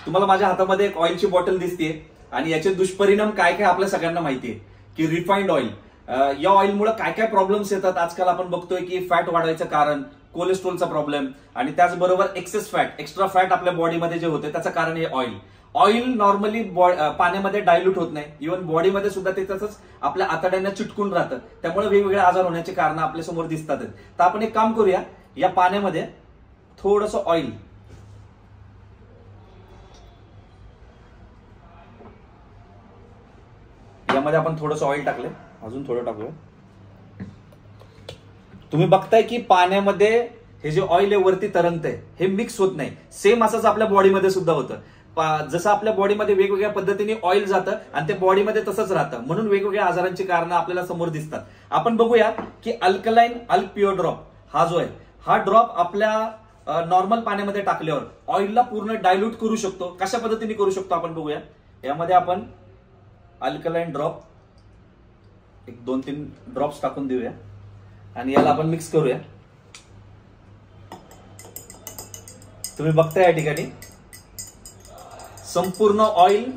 तुम्हाला माझ्या हातामध्ये एक ऑइलची बॉटल दिसते आणि याचे दुष्परिणाम काय काय आपल्या सगळ्यांना माहितीये की रिफाइंड ऑइल, या ऑइलमुळे काय काय प्रॉब्लेम्स येतात. आजकाल आपण बघतोय की फॅट वाढवायचं कारण कोलेस्ट्रॉलचा प्रॉब्लेम आणि त्याचबरोबर एक्सेस फॅट, एक्स्ट्रा फॅट आपल्या बॉडीमध्ये जे होते त्याचं कारण हे ऑइल. ऑइल नॉर्मली पाण्यामध्ये डायल्यूट होत नाही, इव्हन बॉडीमध्ये सुद्धा ते तसंच आपल्या आतड्यांना चिटकून राहतं, त्यामुळे वेगवेगळे आजार होण्याचे कारण आपल्या समोर दिसतात. तर आपण एक काम करूया, या पाण्यामध्ये थोडंसं ऑइल, यामध्ये आपण थोडंसं ऑइल टाकले, अजून थोडं टाकूया. तुम्ही बघताय की पाण्यामध्ये हे जे ऑइल आहे वरती तरंगतंय, हे मिक्स होत नाही. सेम असंच आपल्या बॉडीमध्ये सुद्धा होतं. जसं आपल्या बॉडीमध्ये वेगवेगळ्या पद्धतीने ऑइल जातं आणि ते बॉडीमध्ये तसंच राहतं, म्हणून वेगवेगळ्या आजारांची कारणं आपल्याला समोर दिसतात. आपण बघूया की अल्कलाइन अल्क प्युअर ड्रॉप हा जो आहे, हा ड्रॉप आपल्या नॉर्मल पाण्यामध्ये टाकल्यावर ऑइलला पूर्ण डायल्यूट करू शकतो. कशा पद्धतीने करू शकतो आपण बघूया. यामध्ये आपण अल्कलाइन ड्रॉप एक 2-3 ड्रॉप्स टाकून देऊया आणि याला आपण मिक्स करूया. तुम्ही बघताय या ठिकाणी संपूर्ण ऑइल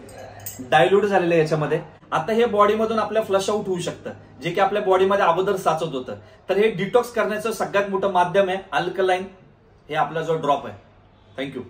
डायल्यूट झालेलं आहे याच्यामध्ये. आता हे बॉडीमधून आपल्या फ्लश आउट होऊ शकतं, जे की आपल्या बॉडीमध्ये अगोदर साचत होतं. तर हे डिटॉक्स करण्याचं सगळ्यात मोठं माध्यम आहे अल्कलाइन, हे आपला जो ड्रॉप आहे. थँक्यू.